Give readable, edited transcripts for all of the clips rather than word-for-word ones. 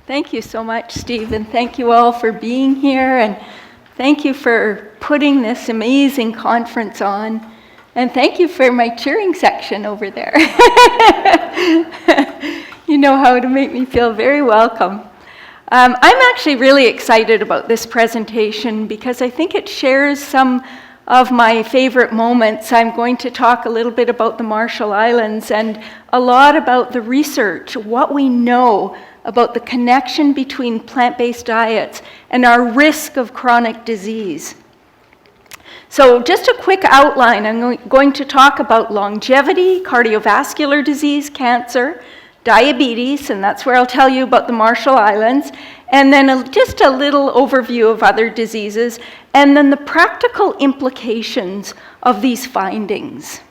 Thank you so much, Steve, and thank you all for being here, and thank you for putting this amazing conference on, and thank you for my cheering section over there. You know how to make me feel very welcome. I'm actually really excited about this presentation because I think it shares some of my favorite moments. I'm going to talk a little bit about the Marshall Islands and a lot about the research, what we know about the connection between plant-based diets and our risk of chronic disease. So just a quick outline. I'm going to talk about longevity, cardiovascular disease, cancer, diabetes, and that's where I'll tell you about the Marshall Islands, and then just a little overview of other diseases, and then the practical implications of these findings.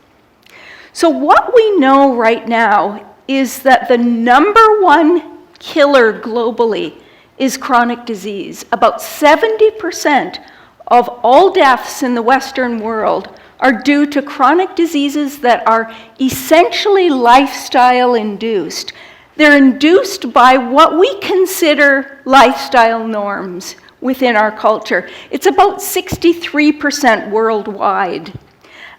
So what we know right now is that the number one killer globally is chronic disease. About 70% of all deaths in the Western world are due to chronic diseases that are essentially lifestyle induced. They're induced by what we consider lifestyle norms within our culture. It's about 63% worldwide.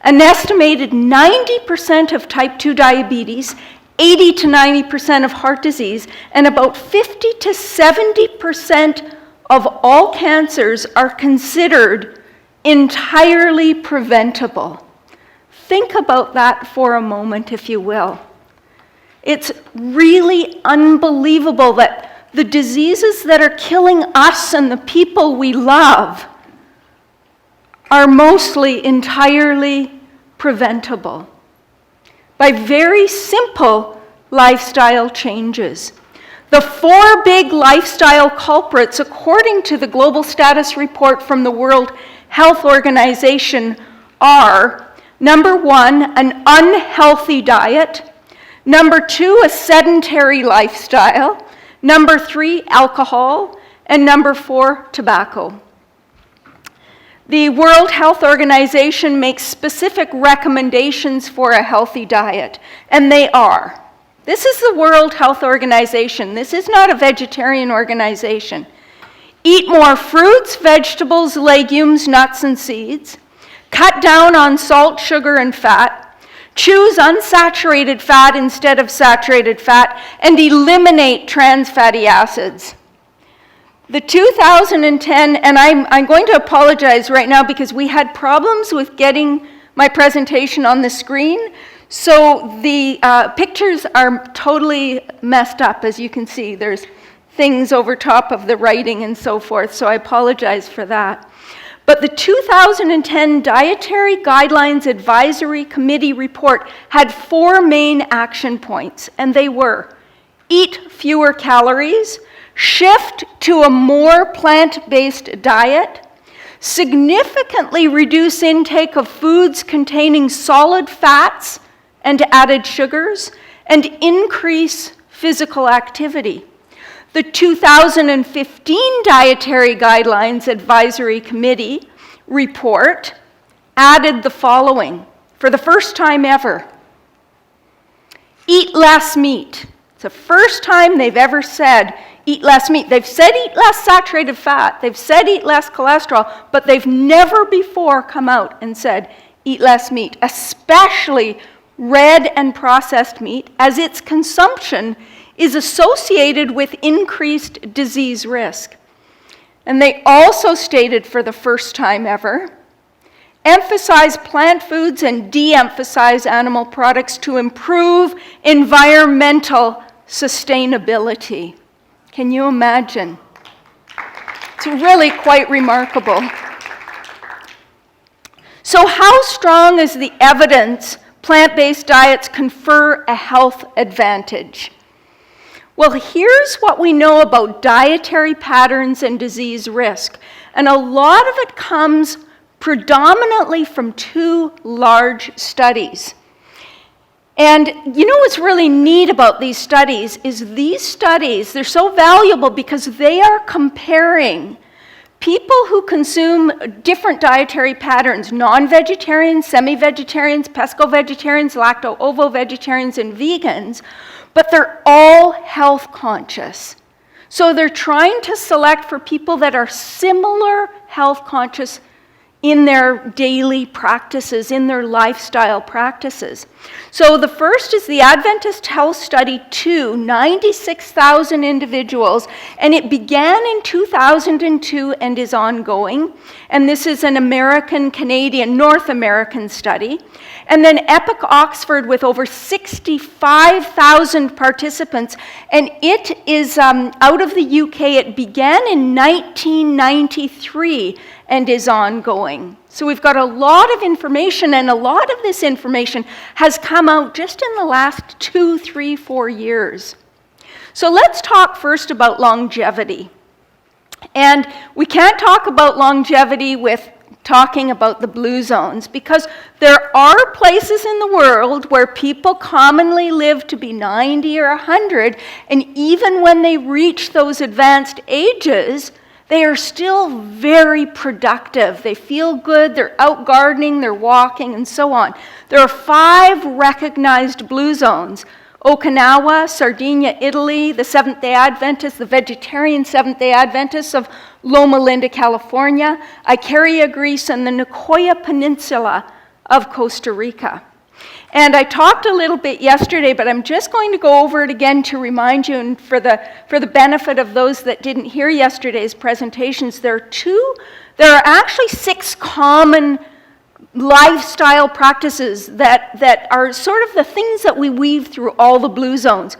An estimated 90% of type 2 diabetes, 80 to 90% of heart disease, and about 50 to 70% of all cancers are considered entirely preventable. Think about that for a moment, if you will. It's really unbelievable that the diseases that are killing us and the people we love are mostly entirely preventable by very simple lifestyle changes. The 4 big lifestyle culprits, according to the Global Status Report from the World Health Organization, are: number 1, an unhealthy diet; number 2, a sedentary lifestyle; number 3, alcohol; and number 4, tobacco. The World Health Organization makes specific recommendations for a healthy diet, and they are: this is the World Health Organization. This is not a vegetarian organization. Eat more fruits, vegetables, legumes, nuts, and seeds. Cut down on salt, sugar, and fat. Choose unsaturated fat instead of saturated fat, and eliminate trans fatty acids. The 2010, and I'm going to apologize right now because we had problems with getting my presentation on the screen. So the pictures are totally messed up, as you can see. There's things over top of the writing and so forth, so I apologize for that. But the 2010 Dietary Guidelines Advisory Committee report had 4 main action points, and they were: eat fewer calories, shift to a more plant-based diet, significantly reduce intake of foods containing solid fats and added sugars, and increase physical activity. The 2015 Dietary Guidelines Advisory Committee report added the following for the first time ever: eat less meat. It's the first time they've ever said eat less meat. They've said eat less saturated fat. They've said eat less cholesterol, but they've never before come out and said eat less meat, especially red and processed meat, as its consumption is associated with increased disease risk. And they also stated for the first time ever, emphasize plant foods and de-emphasize animal products to improve environmental sustainability. Can you imagine? It's really quite remarkable. So how strong is the evidence plant-based diets confer a health advantage? Well, here's what we know about dietary patterns and disease risk. And a lot of it comes predominantly from 2 large studies. And you know what's really neat about these studies is these studies, they're so valuable because they are comparing people who consume different dietary patterns: non-vegetarians, semi-vegetarians, pesco-vegetarians, lacto-ovo-vegetarians, and vegans, but they're all health conscious. So they're trying to select for people that are similar health conscious in their daily practices, in their lifestyle practices. So the first is the Adventist Health Study 2, 96,000 individuals, and it began in 2002 and is ongoing. And this is an American, Canadian, North American study. And then Epic Oxford with over 65,000 participants, and it is out of the UK. It began in 1993 and is ongoing. So we've got a lot of information, and a lot of this information has come out just in the last 2, 3, 4 years. So let's talk first about longevity. And we can't talk about longevity with talking about the blue zones, because there are places in the world where people commonly live to be 90 or 100, and even when they reach those advanced ages, they are still very productive. They feel good, they're out gardening, they're walking, and so on. There are 5 recognized blue zones: Okinawa, Sardinia, Italy, the Seventh-day Adventists, the vegetarian Seventh-day Adventists of Loma Linda, California, Icaria, Greece, and the Nicoya Peninsula of Costa Rica. And I talked a little bit yesterday, but I'm just going to go over it again to remind you, and for the benefit of those that didn't hear yesterday's presentations, there are actually 6 common lifestyle practices that are sort of the things that we weave through all the blue zones.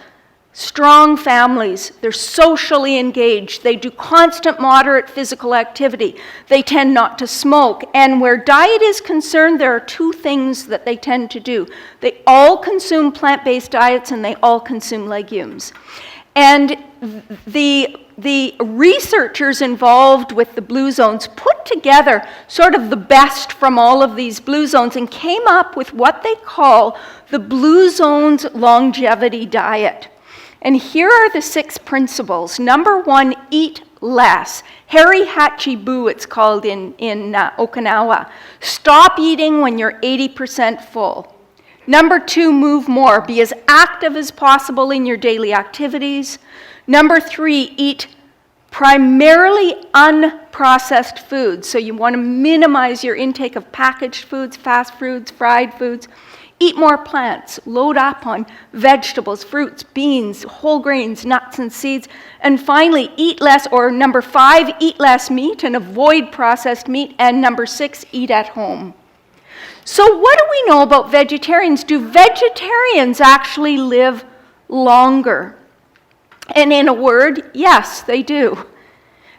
Strong families, they're socially engaged, they do constant moderate physical activity, they tend not to smoke, and where diet is concerned, there are 2 things that they tend to do. They all consume plant-based diets, and they all consume legumes. And the researchers involved with the blue zones put together sort of the best from all of these blue zones and came up with what they call the blue zones longevity diet. And here are the 6 principles. Number 1, eat less. Heri Hachi Bu, it's called in Okinawa. Stop eating when you're 80% full. Number 2, move more. Be as active as possible in your daily activities. Number 3, eat primarily unprocessed foods. So you want to minimize your intake of packaged foods, fast foods, fried foods. Eat more plants. Load up on vegetables, fruits, beans, whole grains, nuts, and seeds. And finally, eat less, or number 5, eat less meat and avoid processed meat. And number 6, eat at home. So what do we know about vegetarians? Do vegetarians actually live longer? And in a word, yes, they do.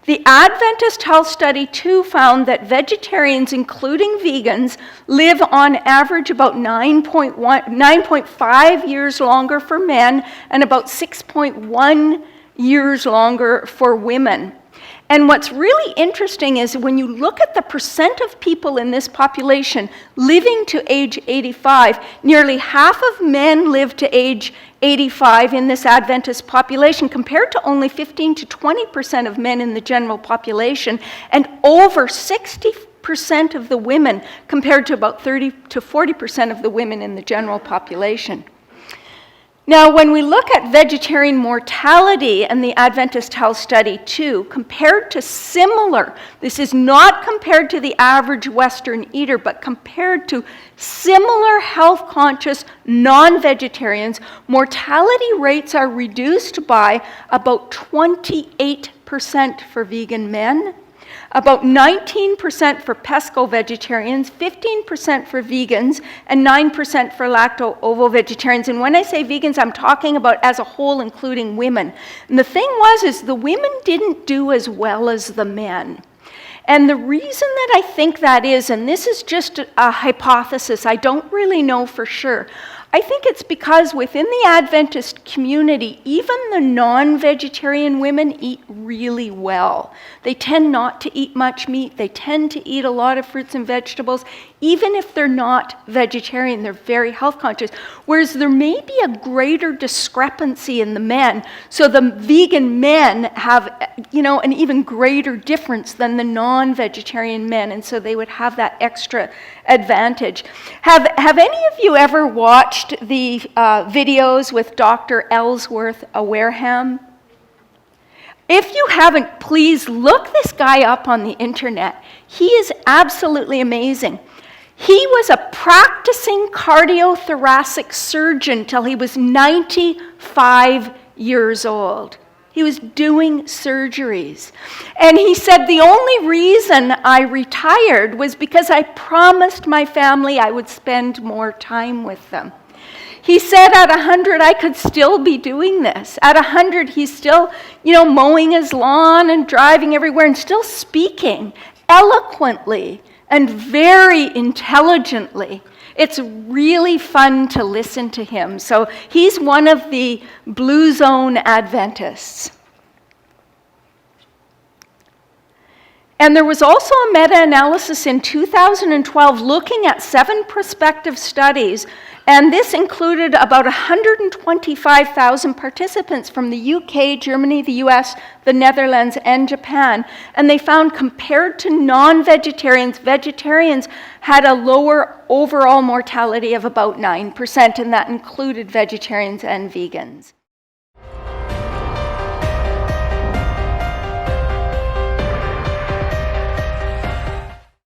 The Adventist Health Study 2 found that vegetarians, including vegans, live on average about 9.5 years longer for men and about 6.1 years longer for women. And what's really interesting is when you look at the percent of people in this population living to age 85, nearly half of men live to age 85 in this Adventist population, compared to only 15 to 20% of men in the general population, and over 60% of the women, compared to about 30 to 40% of the women in the general population. Now, when we look at vegetarian mortality and the Adventist Health Study 2, compared to similar, this is not compared to the average Western eater, but compared to similar health-conscious non-vegetarians, mortality rates are reduced by about 28% for vegan men, about 19% for pesco-vegetarians, 15% for vegans, and 9% for lacto-ovo-vegetarians. And when I say vegans, I'm talking about as a whole, including women. And the thing is the women didn't do as well as the men. And the reason that I think that is, and this is just a hypothesis, I don't really know for sure, I think it's because within the Adventist community, even the non-vegetarian women eat really well. They tend not to eat much meat. They tend to eat a lot of fruits and vegetables. Even if they're not vegetarian, they're very health conscious. Whereas there may be a greater discrepancy in the men. So the vegan men have, an even greater difference than the non-vegetarian men. And so they would have that extra advantage. Have any of you ever watched the videos with Dr. Ellsworth Wareham? If you haven't, please look this guy up on the internet. He is absolutely amazing. He was a practicing cardiothoracic surgeon till he was 95 years old. He was doing surgeries. And he said, the only reason I retired was because I promised my family I would spend more time with them. He said at 100, I could still be doing this. At 100, he's still, mowing his lawn and driving everywhere and still speaking eloquently and very intelligently. It's really fun to listen to him. So he's one of the Blue Zone Adventists. And there was also a meta-analysis in 2012 looking at 7 prospective studies, and this included about 125,000 participants from the UK, Germany, the US, the Netherlands, and Japan. And they found compared to non-vegetarians, vegetarians had a lower overall mortality of about 9%, and that included vegetarians and vegans.